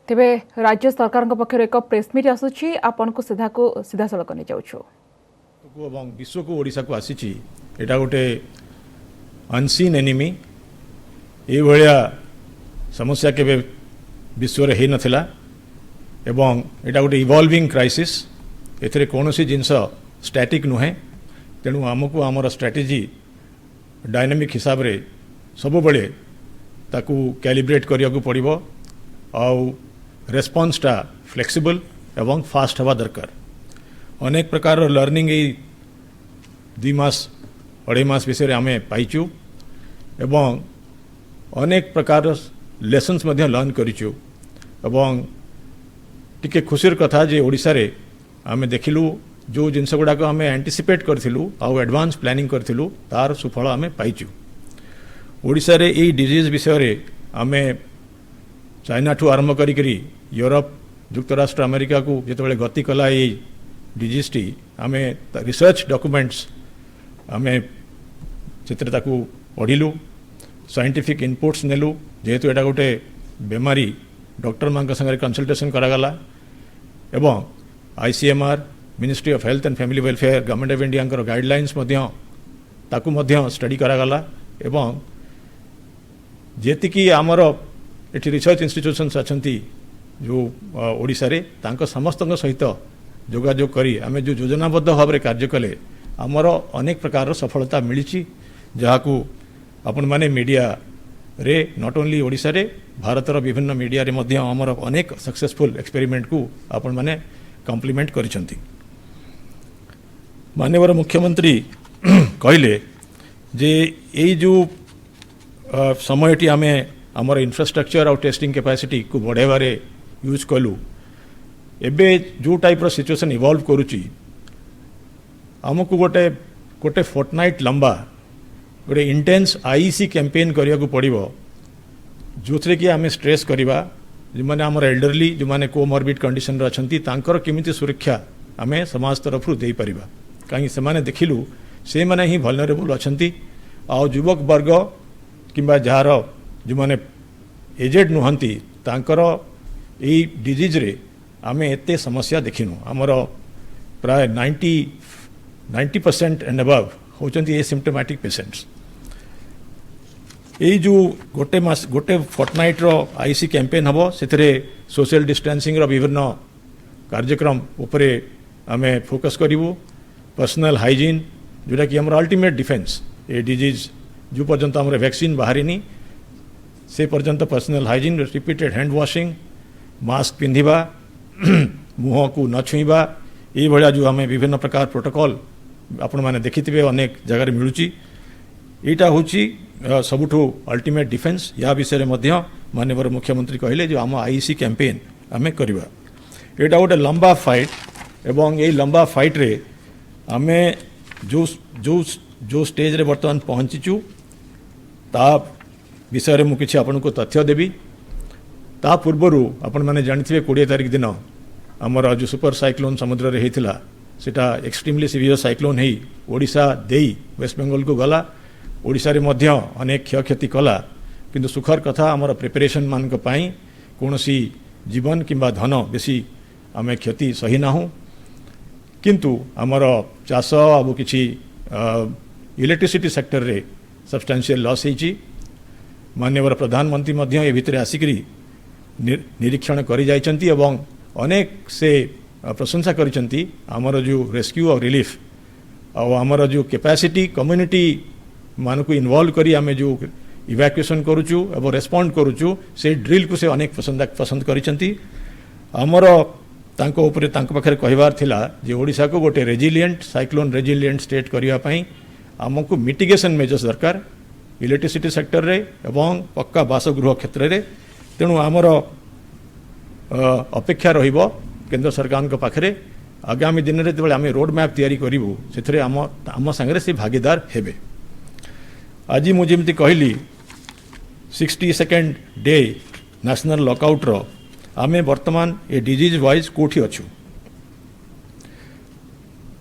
तेबे राज्य सरकार पक्षर एक प्रेसमिट आसूची आपन को सीधा सड़क नहीं जाऊँ विश्व को ओडिशा को आसी एटा गोटे अनसीन एनिमी ये भलिया समस्या केबे विश्व रे हेई नथिला एवं एटा गोटे इवॉल्विंग क्राइसिस एथिरे कोनोसी जिंस स्टैटिक नुहे तेणु आमको आमर स्ट्रेटेजी डायनामिक हिसाब रे सब बळे ताकू कैलिब्रेट करिया को पड़िबो आउ रेस्पॉन्सटा फ्लेक्सिबल एवं फास्ट हवा दरकार अनेक प्रकार लर्निंग ये 2 मास 2.5 मास विषय आम पाइचु एवं अनेक प्रकार लेसन्स मध्य लर्न करिचु एवं टिके खुशीर कथा जे ओडिशा रे आम देखिलु जो जिनस गुड़ाक आम एंटीसिपेट करथिलु आउ एडवांस प्लानिंग करथिलु तार सुफल आम पाइचु ओडिशा रे ई डिजीज विषय रे आम चाइना ठू आरंभ करी यूरोप युक्तराष्ट्र अमेरिका को जिते गति कला ये डिजीज टी आम रिसर्च डॉक्यूमेंट्स आम चित्र पढ़िलु साइंटिफिक इनपुट्स नेलु जेहेतु एटा गोटे बेमारी डॉक्टर मान संगे कंसल्टेशन करागला एवं ICMR ministry of health and family welfare government of India guidelines study करागला एवं जेतिकी आमर एटी रिसर्च इंस्टीट्यूशंस अच्छी जो ओडिशा रे तांको समस्त सहित जोगाजोग करी आमे जो योजनाबद्ध भाव में कार्य कले आमर अनेक प्रकार सफलता मिली जहाकू आपण माने मीडिया रे नॉट ओनली ओडिशा रे भारतर विभिन्न मीडिया रे मध्य आमर अनेक सक्सेसफुल एक्सपेरिमेंट को आपण माने कॉम्प्लीमेंट करिसंती। माननीय मुख्यमंत्री कहले जे एई जो समयटी आमे आमर इंफ्रास्ट्रक्चर और टेस्टिंग कैपेसिटी को बढ़ावे यूज कलु एबे जो टाइप रो सिचुएशन इवॉल्व करुची आमको गोटे गोटे फोर्टनाइट लंबा गोटे इंटेंस आईसी कैंपेन करिया को पड़िबो जो थे कि आम स्ट्रेस करवा जो मैंने आमर एल्डरली जो मैंने कोमॉर्बिड कंडीशन रही तांकर केमिति सुरक्षा आम समाज तरफ दे पारिबा कहीं से माने देखिलु से माने ही वल्नरेबल अछंती आ युवक वर्ग किंबा जार जो मैंने एजेड नुहंती तांकर ए डिजीज रे आमे एते समस्या देखिनु आमर प्राय 90% एंड अबव होचंती एसिम्प्टोमेटिक पेशेंट्स ए जो गोटे मास गोटे फोर्टनाइट रो आईसी कैंपेन हबो सेथरे सोशल डिस्टेंसिंग रो विभिन्न कार्यक्रम उपरे आमे फोकस करिवु पर्सनल हाइजीन जोटा कि हमर अल्टीमेट डिफेंस ए डिजीज जो पर्यंत हमर वैक्सीन बाहरिनी से पर्यंत personal hygiene repeated hand washing mask पिंधिबा मुह को न छुईबा ये भलिया जो आम विभिन्न प्रकार प्रोटोकॉल आपण माने देखिथिबे अनेक जगह मिलुची एटा होची सबुठो अल्टीमेट डिफेंस या विषय मध्य माननीय मुख्यमंत्री कहले जो आम आईसी कैंपेन आम करवा एटा गोटे लंबा फाइट एवं ये लंबा फाइट रे आमे जो जो जो स्टेज रे वर्तमान पहुंचीचु ता विषय में किसी आपन को तथ्य देवी ता पूर्वरु आपण माने जानथिबे 20 तारिख दिन आमर जो सुपर साइक्लोन समुद्र रे हेतिला सेटा एक्सट्रीमली सिवियर साइक्लोन हेई ओडिशा देई वेस्ट बेंगल को गला ओडिशा रे मध्य अनेक क्षयक्षति कला किंतु सुखर कथा आमर प्रिपरेशन मान को पाई कोनोसी जीवन किंबा धन बेसी आमे क्षति सही ना हो किंतु आमर चाष आबो किछि इलेक्ट्रिसिटी सेक्टर रे सब्सटेंशियल लॉस हेची माननीय प्रधानमंत्री मध्य ए भितर आसिकरी निरीक्षण करि जाइचंती एवं अनेक से प्रशंसा करिचंती आमर जो रेस्क्यू और रिलीफ और आमर जो कैपेसिटी कम्युनिटी मान को इन्वॉल्व करी आमे जो इवैक्यूएशन करूचु एवं रेस्पॉन्ड करूचु से ड्रिल को से अनेक पसंद करिचंती आमर तांको उपरे तांको पाखरे कहिबार थिला जे ओडिशा को गोटे रेजिलिएंट साइक्लोन रेजिलिएंट स्टेट करिया पई आमको मिटिगेशन मेजर्स दरकार इलेक्ट्रिसिटी सेक्टर रे एवं पक्का बासगृह क्षेत्र रे तेणु आमर अपेक्षा रहिबो केंद्र सरकार पाखरे आगामी दिन में जो आम रोड मैप तैयारी करूँ से आम सांगे से भागीदार हेबे। आज मुझे कहली 62nd डे नेशनल लॉकआउट रो आमे वर्तमान ए डिजीज वाइज कोठी अच्छु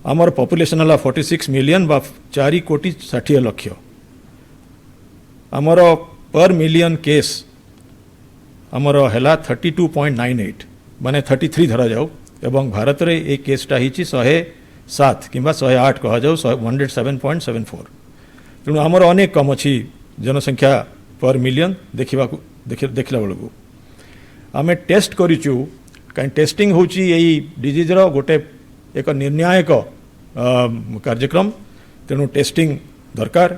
आमर पॉपुलेशन है 46 मिलियन बा 4 कोटी 60 लक्ष आमर पर मिलियन केस आमर है 32.98 माने 33 धरा जाऊ एवं भारत रे ए केसटा हिची 107 कि 108 कह जाऊ 107.74 तेणु आमर अनेक कम अच्छी जनसंख्या पर मिलियन देखला बेलू आम टेस्ट करूँ कहीं टेस्टिंग होची यही डिजीज रो गोटे एक निर्णायक कार्यक्रम तेणु टेस्टिंग दरकार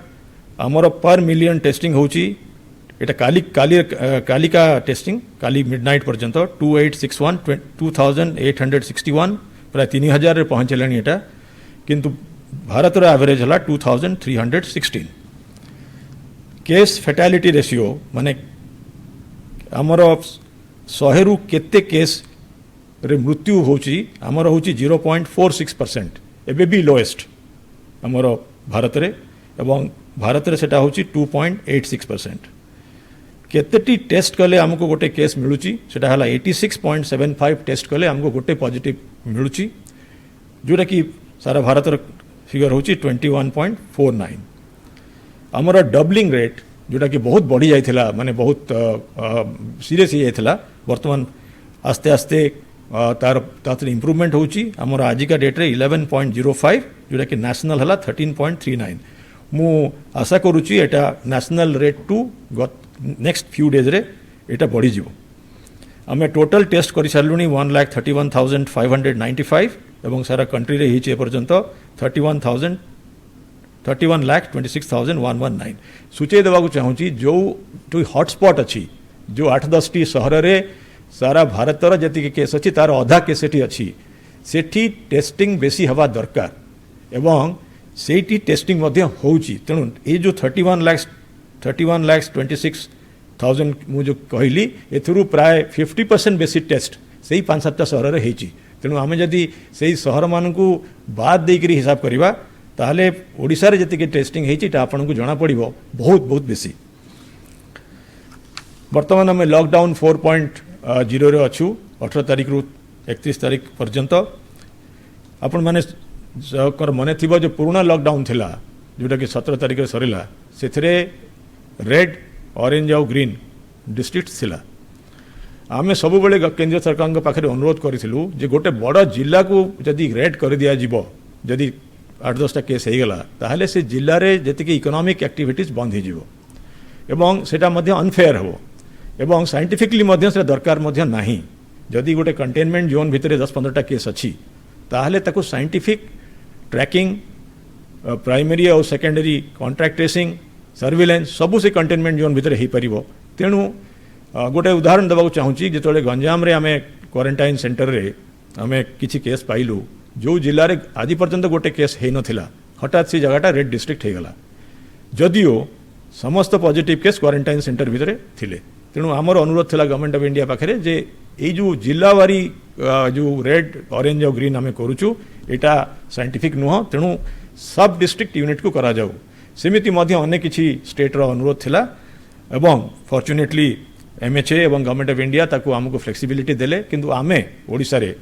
आमर पर मिलियन टेस्टिंग होची एटा कालिका टेस्टिंग काली मिडनाइट पर्यंत 2861 2861 प्राय 3000 रे पहुँचलानी एटा किंतु भारत रो एवरेज हला 2316 केस फैटालिटी रेशियो माने आमर 100 रु केते केस रे मृत्यु होची आमर होची 0.46% एबे भी लोएस्ट आमर भारत रे एवं भारत रे सेटा होची 2.86% केतेटी टेस्ट कले हमको गोटे केस मिलूची सेटा हला 86.75 टेस्ट कले हमको गोटे पॉजिटिव मिलूची जोटा कि सारा भारत रे फिगर होची 21.49 आमर डबलिंग रेट जोटा कि बहुत बढ़ी जाइथिला माने बहुत सीरियस ही जाइथिला वर्तमान आस्ते आस्ते तार इम्प्रूवमेंट होची आमर आजिका डेट रे 11.05 जोटा कि नेशनल हला 13.39 मु आशा करूची एटा national rate to next few days रे एटा बढ़ी जीवो आमे टोटल टेस्ट करि सारलुनी 1,31,595 एवं सारा कंट्री रे हिचे पर्यंत 31,26,119 सूचे देवा चाहूँगी जो हॉटस्पॉट अच्छी जो 8-10 टी सहर रे सारा भारतर जी केस अच्छी तार अधा केस अच्छी सेठी टेस्टिंग बेसी हवा दरकार एवं सेठी टेस्टिंग होची तेणु ये जो 31,26,000 मुझे कहली एथुरु प्राय 50% बेसी टेस्ट से ही 5-7 सहर रे हेची तेणु आमे जदि से सहर मानकू बाद देकरी हिसाब करवा ताहले ओडिशा रे जति टेस्टिंग हेची ता आपन को जना पड़िबो बहुत बहुत बेसी वर्तमान आम लॉकडाउन 4.0 रे अच्छू 18 तारिख रु 31 तारिख पर्यंत आपण माने मने थिबो जो पुराना लॉकडाउन थिला जोटा कि 17 तारिख रे सरिला सेथरे रेड ऑरेंज और ग्रीन डिस्ट्रिक्ट थिला आमे सब बेले केंद्र सरकार पाखे अनुरोध करूँ जे गोटे बड़ जिला को जदि रेड कर दिया जीवो जदि 8-10टा केस हो गला ताहले से जिले रे जति इकोनॉमिक एक्टिविटीज बंद हो जीवो एवं सेटा मध्य अनफेयर हो एवं साइंटिफिकली मध्य से दरकार मध्य नाही जदि गोटे कंटेनमेंट जोन भितर 10-15टा केस अच्छी ताहले ताको साइंटिफिक ट्रैकिंग प्राइमरी और सेकेंडरी कॉन्ट्रैक्ट ट्रेसिंग सर्विलेंस सबू से कंटेनमेंट जोन भितर हो पार तेणु गोटे उदाहरण देवा चाहूँगी जो गंजाम रे आमे क्वारंटाइन सेंटर रे आमे किछि केस पाइलु जो जिले में आज पर्यंत गोटे केस हो नाला हठात से जगहटा रेड डिस्ट्रिक्ट हो गला जदिओ समस्त पॉजिटिव केस क्वारंटाइन सेंटर भितर थिले तेणु आमर अनुरोध थिला गवर्नमेंट ऑफ इंडिया पाखे जे ये जो जिलावारी जो रेड ऑरेंज और ग्रीन आम करूचु एटा साइंटिफिक नुह तेणु सब डिस्ट्रिक्ट यूनिट को करा जाऊ सेमिति मध्य अनेक किछि स्टेट रो अनुरोध थिला एवं फॉर्चुनेटली MHA एवं गवर्नमेंट ऑफ इंडिया ताको आमको फ्लेक्सिबिलिटी देले किंतु आमे ओडिशा रे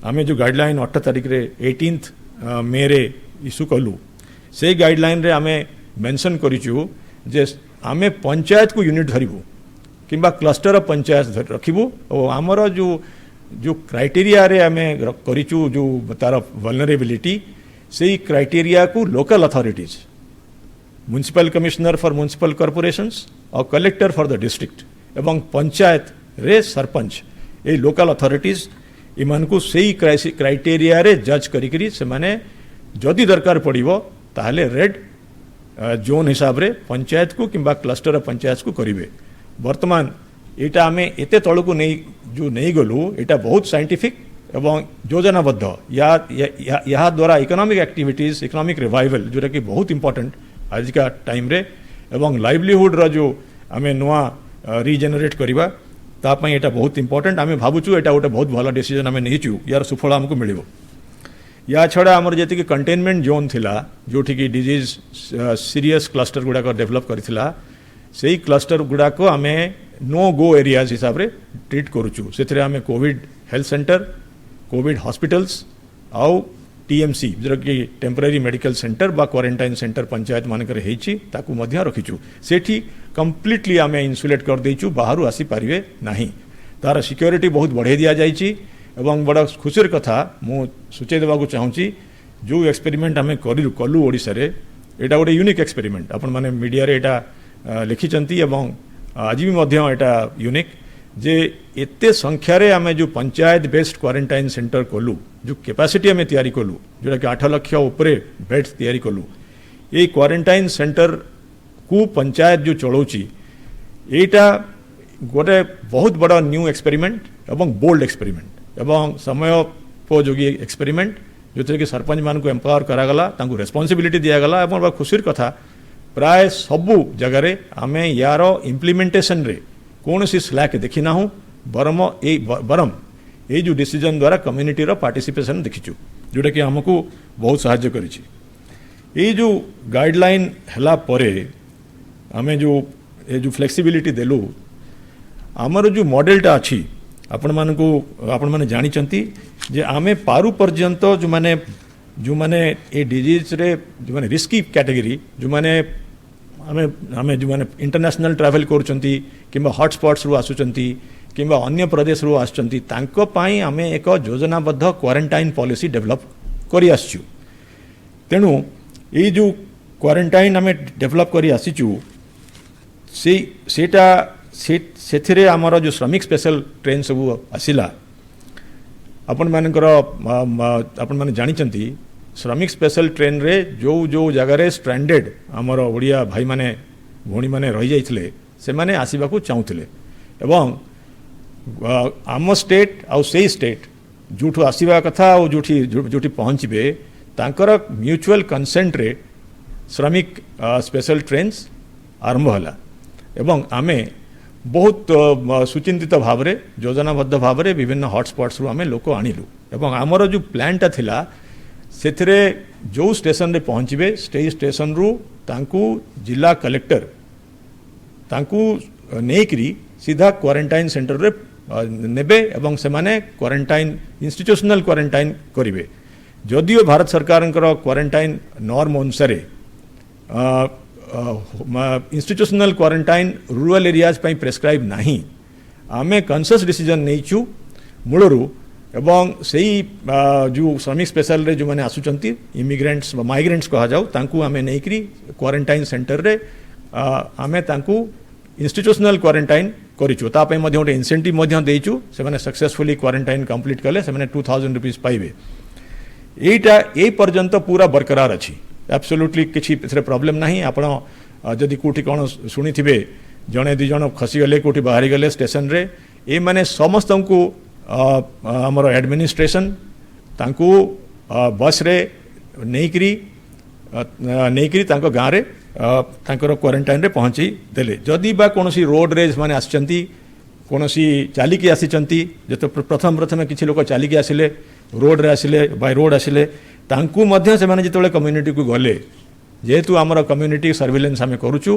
आमे जो गाइडलाइन 8 तारिख रे 18 मे रे इश्यू कलु से गाइडलाइन रे आमे मेंशन करिचु जे आमे पंचायत को यूनिट धरिबु किंबा क्लस्टर ऑफ पंचायत रखिबु और आमर जो जो क्राइटेरिया रे आमे करिचु जो तार वल्नरेबिलिटी से क्राइटेरिया को local authorities municipal commissioner for municipal corporations और कलेक्टर फॉर द डिस्ट्रिक्ट एवं पंचायत रे सरपंच ये लोकल अथॉरिटीज इमान को सही क्राइटेरिया रे जज करी से माने जदि दरकार पड़िबो ताहले रेड जोन हिसाब रे पंचायत को किंबा क्लस्टर ऑफ पंचायत को करिवे वर्तमान एटा आमे एते तळ को नहीं गलु एटा बहुत साइंटिफिक एवं योजनाबद्ध या द्वारा इकोनॉमिक एक्टिविटीज इकोनॉमिक रिवाइवल जोटा कि बहुत इंपोर्टेंट आज का टाइम रे एवं लाइवलीहुड रो जो आमे नुआ रिजेनरेट करवा तापाई एटा बहुत इंपोर्टेंट आमे भावुचु एटा गोटे बहुत भल डिसीजन आमे नहींचु यार सुफल आमको मिलिबो या छड़ा आमर जी कंटेनमेंट जोन थिला जोठी कि डिजीज सीरियस क्लस्टर गुड़ाक डेभलप करथिला सेही क्लस्टर गुड़ाक आमे नो गो एरियाज हिसाब रे ट्रीट करूचु सेथरे आमे Covid health centre Covid hospitals आउ TMC जो कि टेम्पररी मेडिकल सेंटर बा क्वारंटाइन सेंटर पंचायत मानकर हेची ताकू मध्य रखिचु सेठी कंप्लीटली आमे इन्सुलेट कर देचु बाहरु आसी पारिवे नाही। तार सिक्योरिटी बहुत बढ़े दिया जाइए एवं बड़ा खुशीर कथा मु सूचे देवा चाहूँगी जो एक्सपेरिमेंट आम कलु ओडिशा रे एटा गोटे यूनिक एक्सपेरिमेंट आपण माने मीडिया रे एटा लिखिचंती एवं आज भी मध्य एटा यूनिक जे एते संख्या रे आमे जो पंचायत बेस्ड क्वारंटाइन सेंटर कलु जो कैपेसिटी आमे तैयारी कलु जोटा कि 8 लाख ऊपर बेड्स तैयारी कलु ये क्वारंटाइन सेंटर को पंचायत जो चलाउची एटा गोटे बहुत बड़ा न्यू एक्सपेरिमेंट एवं बोल्ड एक्सपेरिमेंट एवं समयोपयोगी एक्सपेरिमेंट जो कि सरपंच मान को एम्पावर करागला तांको रेस्पॉन्सिबिलिटी दियागला एवं बड़ा खुशीर कथा प्राय सबू जगार आम यार इम्प्लीमेंटेशन रे कौन सी स्लैक देखी ना बरम ये जो डिसीजन द्वारा कम्युनिटी रो पार्टिसिपेशन देखीचु जोटा कि हमको बहुत सहायता करिछि ये जो गाइडलाइन हला परे आमे जो ये जो फ्लेक्सिबिलिटी देलु आमर जो मॉडलटा अच्छी आपण माने जानिचंती जे आमे पारु पर्यंत जो माने ए डिजीज रे जो माने रिस्की कैटेगरी जो माने आमे जो माने इंटरनेशनल ट्रैवल करूचंती किंबा हॉटस्पॉट्स रु आसुचंती किंबा अन्य प्रदेश रु आसुचंती तांको पाई आमे एक योजनाबद्ध क्वारंटाइन पॉलिसी डेवलप करि आसछु तेनु ये जो क्वारंटाइन आमे डेवलप करि आसीचु सेटा से आमर जो श्रमिक स्पेशल ट्रेन सब आसिला आपण माने जानिचंती श्रमिक स्पेशल ट्रेन रे जो जगार स्ट्रैंडेड आमर ओडिया भाई माने भौणी माने रही जाइथिले से माने आसीबा को चाहूथिले एवं आम स्टेट आउ सेही स्टेट जोठु आसीबा कथा और जोठी पहुँचबे तांकर म्यूचुअल कंसेंट रे श्रमिक स्पेशल ट्रेन्स आरंभ होला एवं आमे बहुत सुचिंतित भाव रे योजनाबद्ध भाव रे विभिन्न हॉटस्पॉट्स रु आमे लोक आनिलु एवं आमर जो प्लानटा थिला सेथिरे जो स्टेशन रे पहुँचबे स्टेशन रु तांकू जिला कलेक्टर तांकू नेकरी सीधा क्वारंटाइन सेंटर रे नेबे एवं से माने क्वारंटाइन इंस्टीट्यूशनल क्वारंटाइन करिवे जदियो भारत सरकार क्वारंटाइन नॉर्म अनुसार इंस्टीट्यूशनल क्वारंटाइन रूरल एरियाज पई प्रेस्क्राइब नहीं आमे कॉन्शियस डिसीजन नहींचु मूलरू एवं सही जो श्रमिक स्पेशल रे जो माने आसुचंती इमिग्रेंट्स माइग्रेंट्स कहा जाऊ तांकू आमे नहींकरी क्वारंटाइन सेंटर रे आमे तांकू इंस्टीट्यूशनल क्वारंटाइन करिचु ता पई मध्ये गोटे इंसेंटिव मध्ये देइचु से माने सक्सेसफुली क्वारंटाइन कंप्लीट कले से माने 2000 रुपीस पाइबे एटा ए पर्यंत पूरा बरकरार अछि एब्सोल्युटली किसी प्रॉब्लम नहीं आपण जदि कोठी कोन सुनी थिबे जणे दि जण खसी गले कोठी बाहरी गले स्टेशन रे ए माने समस्त को हमर एडमिनिस्ट्रेशन तांको बस रे नेकरी तांको गाँ रे तांकर क्वारंटाइन रे पहुंची देले जदि बा कोनोसी रोड रे माने आछंती कोनोसी चालिकी आसीचंती जतो प्रथम किछि लोक चालिकी आसिले रोड रे आसिले बाय रोड आसिले तांकू मध्य से माने जितोले कम्युनिटी को गले जेहेतु आमर कम्युनिटी सर्विलेंस आमे करूचु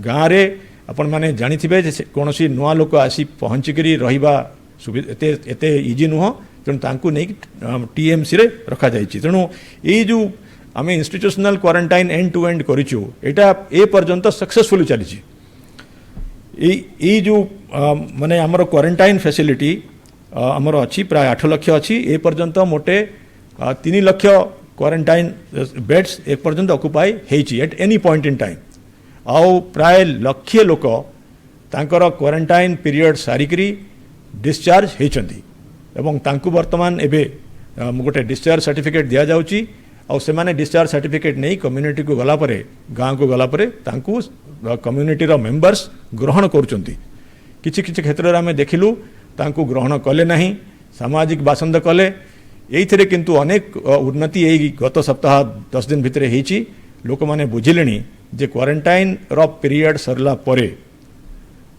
गाँ रे आपण माने जानिथिबे जे कोनोसी नुआ लोक आसी पहुंचिकरी रहिबा एते इजी नुह तेणु तांकू नहीं टीएमसी रे रखा जाइछि तेणु ये जो आम institutional quarantine end to end करिछु एटा ए पर्यंत सक्सेसफुली चलीछि जो माने आमर क्वारंटाइन फैसिलिटी आमर अच्छी प्राय 8 लाख अच्छी ए पर्यंत मोटे 3 लाख क्वारंटाइन बेड्स ए पर्यंत ऑक्युपाई हेछि at any point in time आउ प्राय लक्षे लोक तांकर क्वारंटाइन पीरियड सारिकरी डिस्चार्ज हेचंती एवं तांकू वर्तमान एबे गोटे डिस्चार्ज सर्टिफिकेट दिया जाउची और से माने डिस्चार्ज सर्टिफिकेट नहीं कम्युनिटी को गला परे गाँ को गला परे तांकू कम्युनिटी रो मेंबर्स ग्रहण करूचंती किछि किछि क्षेत्र रे हमें देखिलु तांकू ग्रहण कले नहीं सामाजिक बासंद कले एइथिरे किंतु अनेक उन्नति एई गत सप्ताह 10 दिन भितरे हेछि लोक माने बुझिलेनी जे क्वारंटाइन रो पीरियड सरला परे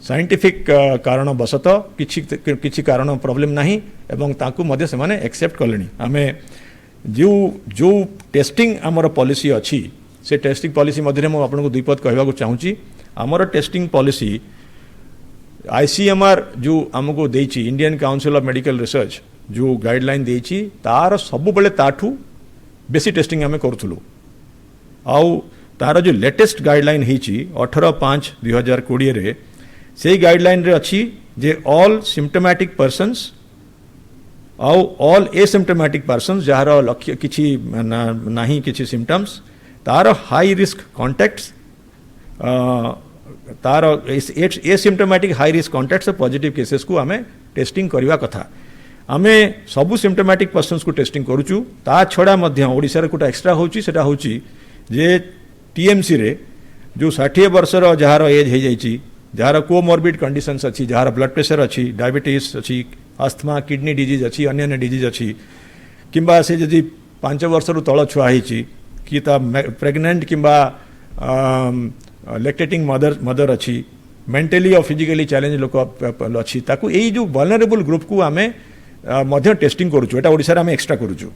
साइंटिफिक कारण बसत किछि कारण प्रॉब्लम नहीं एवं तांकू मध्य से माने एक्सेप्ट कलेनी आमे जो टेस्टिंग आमर पॉलिसी अच्छी से टेस्टिंग पॉलिसी मध्य मैं आपको दुई पद कहवाक चाहूँगी आमर टेस्टिंग पॉलिसी आईसीएमआर जो आमको देइछि Indian council of medical research जो गाइडलाइन देइछि तार सब बेले ताठू बेसी टेस्टिंग आमे करूथुलु आउ तार जो लेटेस्ट गाइडलाइन हेछि 18/5/2020 रे से गाइडलाइन रे अच्छी जे ऑल सिम्टोमैटिक पर्सन्स आउ ऑल एसिम्टोमैटिक पर्सन्स जार लक्ष्य किछि नाही किछि सिम्टम्स तार हाई रिस्क कॉन्टैक्ट्स तार asymptomatic high risk contacts positive cases को आमे टेस्टिंग करवा कथा आमे सबु सिम्टोमैटिक पर्सन्स को टेस्टिंग करूचु ता छड़ा मध्य ओडिसा रे कोटा एक्स्ट्रा होची सेटा होची जे टीएमसी रे जो 60 वर्षर जार एज हो जाइए जार कोमोर्बिड कंडीशंस अच्छी जार ब्लड प्रेशर अच्छी डायबिटीज अच्छी अस्थमा किडनी डिजीज अच्छी अन्य डिजीज अच्छी किंबा से जदि 5 वर्ष रु तल छुआ होती कि प्रेग्नेंट किंबा लैक्टेटिंग मदर अच्छी मेंटली और फिजिकली चैलेंज लोक अच्छी ताकू यही जो वल्नरेबल ग्रुप को आमे मध्य टेस्टिंग करूचु एटा ओडिसा रे आमे एक्स्ट्रा करूचु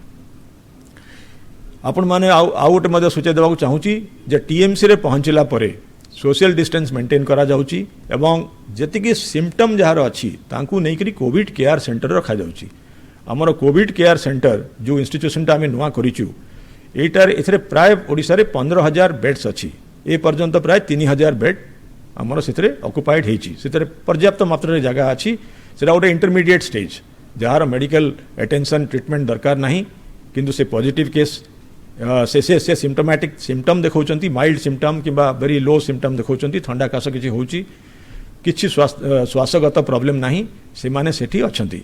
आपण माने आउ गोटे मध्य सूचय देवाक चाहूँगी जे टीएमसी रे पहुँचला परे सोशल डिस्टेंस मेंटेन करा जाउची एवं जेतिकी सिम्पटम जार अच्छी तांकू नेकरी कोविड केयर सेंटर रखा जाउची हमर कोविड केयर सेंटर जो इंस्टीट्यूशनटा आमे नुआ करिचु एटार एथरे प्राय ओडिसा रे 15,000 बेड्स अच्छी ए पर्यंत प्राय 3,000 बेड हमर सेथरे ऑक्युपाइड हेची सेथरे पर्याप्त मात्रा रे जगह अच्छी सेटा गोटे इंटरमीडिएट स्टेज जार मेडिकल अटेंशन ट्रीटमेंट दरकार नहीं किंतु से पॉजिटिव केस से सिम्टोमैटिक सिम्टम देखौचंती माइल्ड सिम्टम किंबा वेरी लो सिम्टम देखौचंती ठंडा काश किछि होउची किछि श्वासगत प्रॉब्लम नाही से माने सेठी अछंती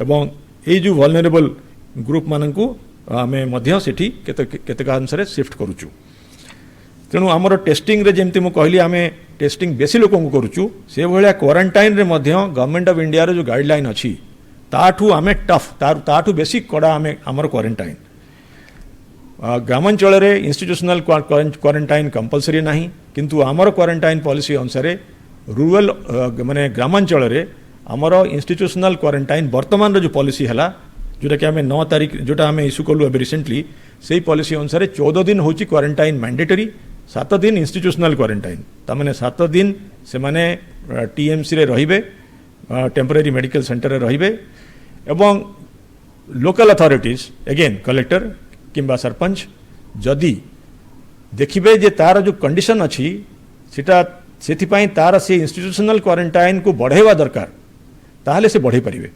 एवं ए जो वल्नरेबल ग्रुप माननकू आमे मध्य सेठी केतका अनुसार शिफ्ट करूचु तेणु आमर टेस्टिंग रे जेमती मु कहली आमे टेस्टिंग बेसी लोक को करूचु से भलिया क्वारंटाइन रे मध्य गवर्नमेंट ऑफ इंडिया रे जो गाइडलाइन अछि ताठू आमे टफ ताठू बेसी कड़ा आमे आमर क्वारंटाइन ग्रामांचल रे इंस्टीट्यूशनल क्वारंटाइन कंपलसरी नहीं किंतु आमर क्वारंटाइन पॉलिसी अनुसार रूरल माने ग्रामांचल रे आमर इंस्टीट्यूशनल क्वारंटाइन वर्तमान जो पॉलिसी है जोटा कि आम 9 तारीख जोटा आम इश्यू कलु ए रिसेंटली से पॉलिसी अनुसार 14 दिन होची क्वारंटाइन मैंडेटरी 7 दिन इंस्टीट्यूशनल क्वारंटाइन तामाने 7 दिन से माने टीएमसी रे रहिबे टेम्पररी मेडिकल सेंटर रे रहिबे एवं लोकल अथॉरिटीज अगेन कलेक्टर किंबा सरपंच जदि देखिबे जे तार जो कंडीशन अच्छी सेटा सेथिपाई तार से इंस्टीट्यूशनल क्वारंटाइन को बढ़ेवा दरकार ताहले से बढ़े पारिबे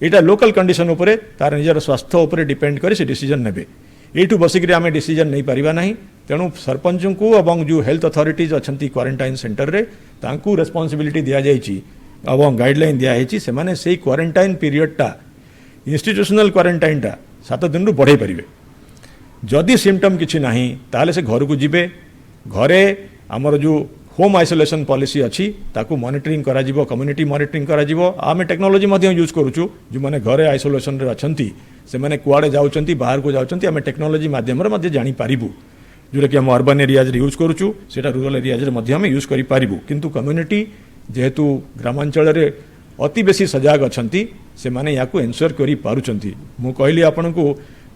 एटा लोकल कंडीशन उपरे तार निजर स्वास्थ्य उपरे डिपेंड करे से डिसीजन नेबे एठू बसिक आमे डिसीजन नहीं पारिबा नहीं तेणु सरपंच को एवं जो हेल्थ अथॉरिटीज अछंती क्वारंटाइन सेंटर रे तांकू रेस्पोंसिबिलिटी दिया जायछि एवं गाइडलाइन दिया हेछि से माने सेही क्वारंटाइन पीरियड टा इंस्टीट्यूशनल क्वारंटाइन टा 7 दिन रु बढ़े पारिबे जदि सिम्पटम किछि नाही ताले से घर को जिबे घरे हमर जो होम आइसोलेशन पॉलिसी अच्छी ताकू मॉनिटरिंग करा जिवो कम्युनिटी मॉनिटरिंग करा जिवो आमे टेक्नोलॉजी मध्य यूज करूछु जो माने घरे आइसोलेशन रे अछंती से माने कुआडे जाउचंती बाहर को जाउचंती आमे टेक्नोलॉजी माध्यम रे मध्य जानि पारिबु जोटा कि हम अर्बन एरियाज रे यूज करूछु सेटा रूरल एरियाज रे मध्य हम यूज करि पारिबु किंतु कम्युनिटी जेहेतु ग्रामांचल रे अति बेसी सजाग अछंती से माने याकू एन्श्योर करि पारुचंती मु कहली आपन को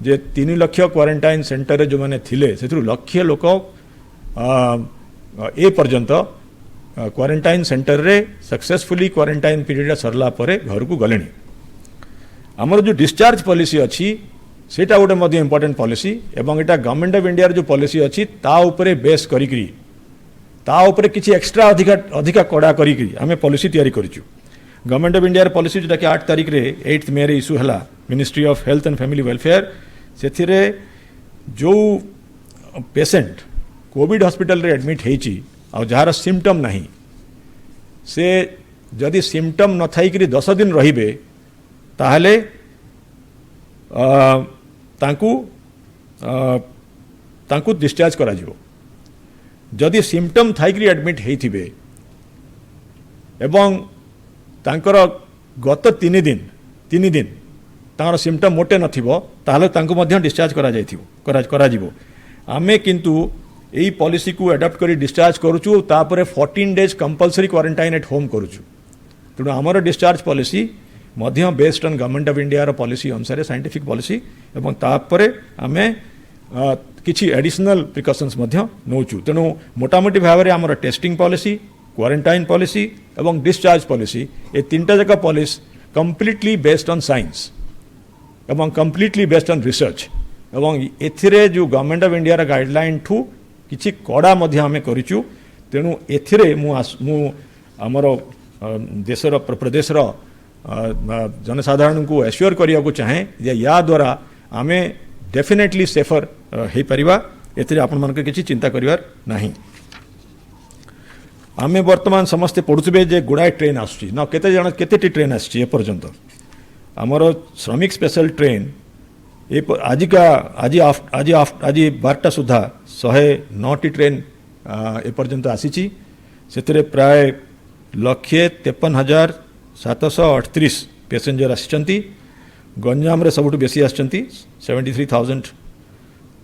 जे 3 लाख क्वारंटाइन सेंटर रे जो माने थिले सेथु लाख लोक ए पर्यंत क्वारंटाइन सेंटर रे सक्सेसफुली क्वारंटाइन पीरियड सरला परे घर को गलेनी हमर जो डिस्चार्ज पॉलिसी अच्छी सेटा गोटे मध्य इंपोर्टेंट पॉलिसी एवं एटा गवर्नमेंट ऑफ इंडिया जो पॉलिसी अच्छी ता उपरे बेस करिकरी ता उपरे किछि एक्स्ट्रा अधिका कड़ा करिकरी हमें पॉलिसी तैयारी करिछु गवर्नमेंट ऑफ इंडिया पॉलिसी जोटा कि 8 तारीख रे 8 मे रे इश्यू हला ministry of health and family welfare सेथिरे जो पेशेंट कोविड हॉस्पिटल रे एडमिट हेची आ जार सिम्पटम नहीं से जदि सिम्पटम न थाई करी 10 दिन रहिबे ताहले तांकू डिस्चार्ज करा जिवो जदि सिम्पटम थाई करी एडमिट हेथिबे एवं तांकर गत 3 दिन तांकर सिम्पटम मोटे नथिबो ताहले तांकू मध्य डिस्चार्ज करा जायथिबो करा जिवो आमे किंतु यही पॉलिसी को एडप्ट करी डिस्चार्ज करूचु तापरे 14 days compulsory quarantine at home करूचु तेणु आमर डिस्चार्ज पॉलिसी मध्य based on government of India रो पॉलिसी अनुसार साइंटिफिक पॉलिसी एवं तापरे आमे किछि एडिशनल प्रिकॉशंस मध्य नौचु तेणु मोटामोटी भाव में आमर टेस्टिंग पॉलिसी क्वारंटाइन पॉलिसी एवं डिस्चार्ज पॉलिसी ये 3टा जाक policy completely based on science एवं कंप्लीटली बेस्ड ऑन रिसर्च एवं एथिरे जो गवर्नमेंट ऑफ इंडिया गाइडलाइन ठू किछि कड़ा मध्य आमे करिचु तेणु एथिरे मु आमर देशर प्रदेशर जनसाधारण को एश्योर करने को चाहे या द्वारा आम डेफिनेटली सेफर हो पारिबा एथिरे आपण मन किसी चिंता करिवार नाही। आमे वर्तमान समस्ते पढ़ुवे जे गुड़ाए ट्रेन आसुची न केते जन केतेटी ट्रेन आसुची एपर्यंत आमर श्रमिक स्पेशल ट्रेन आज 12टा सुधा 109टी ट्रेन एपर्यंत आसीची से प्राय 153,738 पैसेंजर आसिचंती। गंजाम रे सबुठ बेसी आसिचंती 73,000,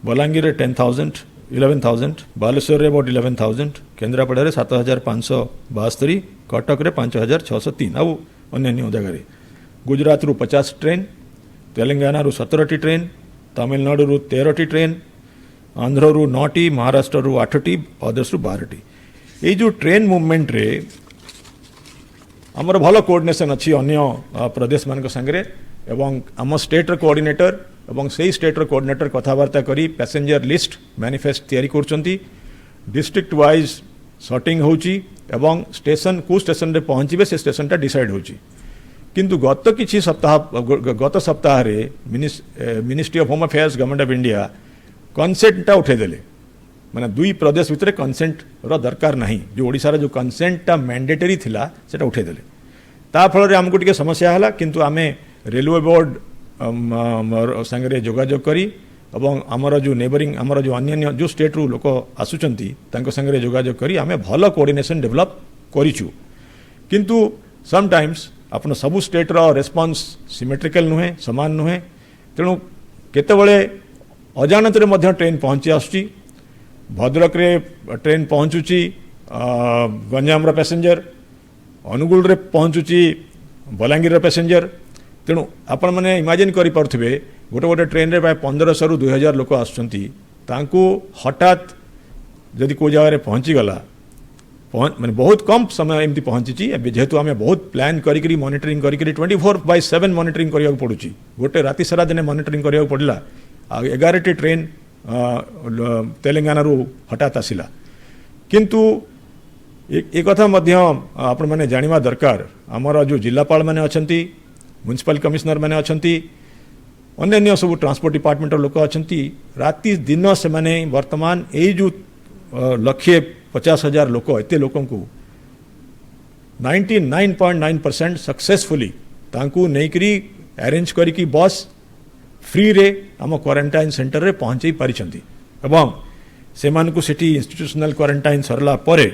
बलांगीर रे 10,000 11,000, बालेश्वर रे अबाउट 11,000, केन्द्रापड़ा रे 7,572, कटक रे 5,603 आउ अन्य जगह। गुजरात रु 50 ट्रेन, तेलंगाना रु 17टी ट्रेन, तमिलनाडु रु 13टी ट्रेन, आंध्र रु 9टी, महाराष्ट्र रु 8टी, अदर्स रु 12टी। ये जो ट्रेन मूवमेंट रे आमर भल कोऑर्डिनेशन अच्छी अन्य प्रदेश मान संगे एवं आम स्टेट रो कोऑर्डिनेटर एवं से स्टेट रो कोऑर्डिनेटर कथबार्ता करी पैसेंजर लिस्ट मैनिफेस्ट तैयारी करछंती। डिस्ट्रिक्ट वाइज सॉर्टिंग होची एवं स्टेशन को स्टेशन रे पहुंचबे से स्टेशन टा डिसाइड होची। किंतु गत सप्ताह रे ministry of home affairs government of India consent उठे देले माने दुई प्रदेश भितर कंसेंट रो दरकार नहीं जो ओडिसा रो जो कंसेंट टा मैंडेटरी थिला सेटा उठे देले। ता फल रे हमको टिके समस्या हला किंतु आमे रेलवे बोर्ड संगे जोगाजोग करी एवं आमर जो नेबरिंग आमर जो अन्य जो स्टेट रु लोक आसुचंती तांको संगे जोगाजोग करी आमे भल कोऑर्डिनेशन डेवलप करिछु। किंतु समटाइम्स अपन सबु स्टेट रो रेस्पॉन्स सिमेट्रिकल नुहे समान नुहे तेणु केतेबेले अजाणत रे मध्य ट्रेन पहुंची आसुची। भद्रक रे ट्रेन पहुंचुची गंजाम रो पैसेंजर, अनुगुल रे पहुंचुची बलांगीर रो पैसेंजर। तेणु आपण मैंने इमेजिन करि पारुथिबे गोटे गोटे ट्रेन रे प्राय 1500 रु 2000 लोक आसुचंती तांको हठात जदि को जगह रे पहुंची गला माने बहुत कम समय एमती पहुंची जेहेतु आम बहुत प्लान करी मॉनिटरिंग करी 24/7 मॉनिटरिंग करिया पड़ुची। गोटे राति सारा दिन मॉनिटरिंग करिया पड़ला। 11टी ट्रेन तेलंगाना रु हठात आसिला। किंतु एक कथा मध्य आपण माने जानिबा दरकार आमर जो जिलापाल माने अछंती, म्युनिसिपल कमिश्नर माने अछंती, अन्य सब ट्रांसपोर्ट डिपार्टमेंट लोक अछंती राति दिन से माने वर्तमान ए जो 150,000 लोक एते लोक को 99.9% सक्सेसफुली तांकू नैकरी अरेंज करी बस फ्री रे आम क्वारंटाइन सेंटर रे पहुंचे पारिछंती एवं से मानकु सेठी इंस्टीट्यूशनल क्वारंटाइन सरला परे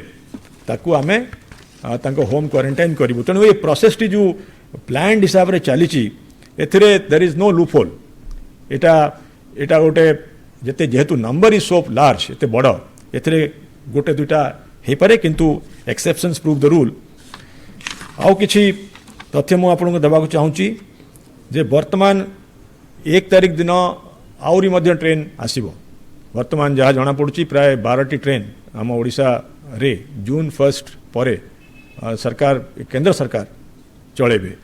ताकू आमे तांको होम क्वारंटाइन करिवु। तेणु ये प्रोसेस टी जो प्लान हिसाब रे चलीची एथिरे देयर इज नो लूपहोल। एटा गोटे जेते जेहेतु नंबर इज सो लार्ज एते बड़ एथिरे गोटे दुटा हे पारे किंतु एक्सेप्शंस प्रूव द रूल। आउ किछि तथ्य मु आपनको देबाकु चाहूची जे वर्तमान 1 तारिख दिन आउरी मध्य ट्रेन आसीबो। वर्तमान जहाँ जना पड़ुची प्राय 12टी ट्रेन आम ओडिशा रे जून 1 परे सरकार केंद्र सरकार चलेबे।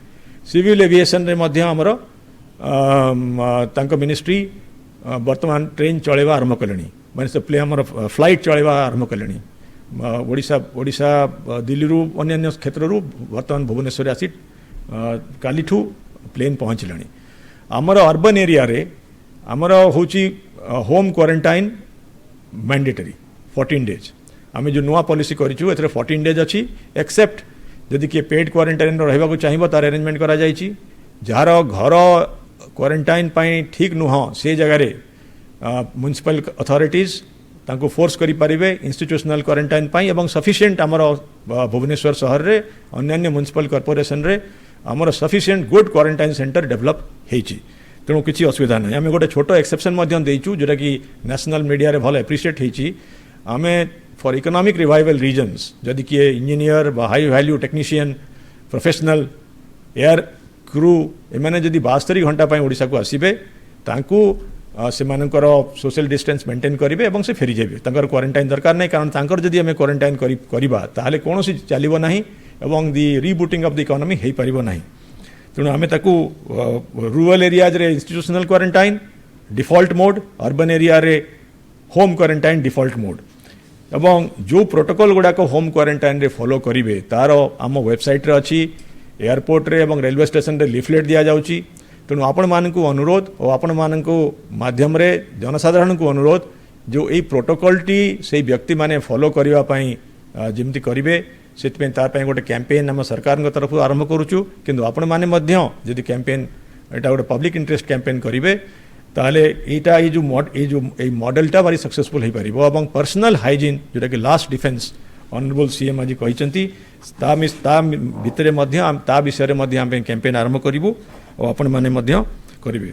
सिविल एविएशन रे मध्य हमर तांको मिनिस्ट्री वर्तमान ट्रेन चलेबा आरंभ कलेनी माने से प्ले हमर फ्लाइट चलेबा आरंभ कलेनी। ओडिशा दिल्ली रु अन्य क्षेत्र रु वर्तमान भुवनेश्वर आसी कालीठू प्लेन पहुँचलानी। आमर अर्बन एरिया रे आमर होची होम क्वारंटाइन मैंडेटरी 14 डेज। आम जो नुआ पॉलिसी करिछु एथरे 14 डेज अच्छी एक्सेप्ट जदि किए पेड क्वारंटाइन रहिबाकु चाहिबो तार अरेंजमेंट करा जायछि। जार घर क्वारंटाइन पाई ठीक नुह से जगह रे म्युनिसिपल अथॉरिटीज तांको फोर्स करि पारिबे इंस्टीट्यूशनल क्वारंटाइन पाई एवं सफिशिएंट आमर भुवनेश्वर शहर रे अन्य म्युनिसिपल कॉर्पोरेशन रे आमर sufficient good quarantine centre develop हेछि। तेणु किसी असुविधा नहीं। आम गोटे छोट एक्सेप्शन देचु जोटा कि नेशनल मीडिया रे भल एप्रिशिएट होती। आम फॉर इकोनॉमिक रिवाइवल रीजन्स जदि किए engineer high value technician professional air crew एमाने जदि 72 घंटा ओडिशा को आसीबे तांकू सेमानकर सोशल डिस्टेंस मेंटेन करेंगे और से फेरी जाए तांकर क्वारंटाइन दरकार नहीं कारण तांकर जदि आम क्वारंटाइन करवा ताहले कौन चलो ना एवं दि रिबुटिंग ऑफ द इकोनॉमी हो पार ना। तेणु आम ताकू रूरल एरियाज रे institutional quarantine default mode, urban area रे होम क्वारंटाइन डिफॉल्ट मोड एवं जो प्रोटोकॉल गुड़ाक होम क्वारंटाइन रे फॉलो करेंगे तार आम वेबसाइट रे अच्छी एयरपोर्ट रे एवं रेलवे स्टेशन रे लिफलेट दिया जाउची तेणु आपण मानकु अनुरोध और आपण मानकु माध्यम रे जनसाधारण को अनुरोध जो यही प्रोटोकॉल टी से व्यक्ति माने फॉलो करबा पई जेमती करिवे सेतपे तार पई गोटे कैंपेन हम सरकार तरफ आरंभ करूछु किंतु आपण माने मध्य जदि कैंपेन एटा गोटे पब्लिक इंटरेस्ट कैंपेन करिवे ताले एटा ये मॉडलटा भारी सक्सेसफुल हो पारिबो एवं पर्सनल हाइजीन जोटा कि लास्ट डिफेंस ऑनरेबल सीएम आज कहते भितर ता विषय में कैंपेन आरंभ करूँ और आपण मैंने करेंगे।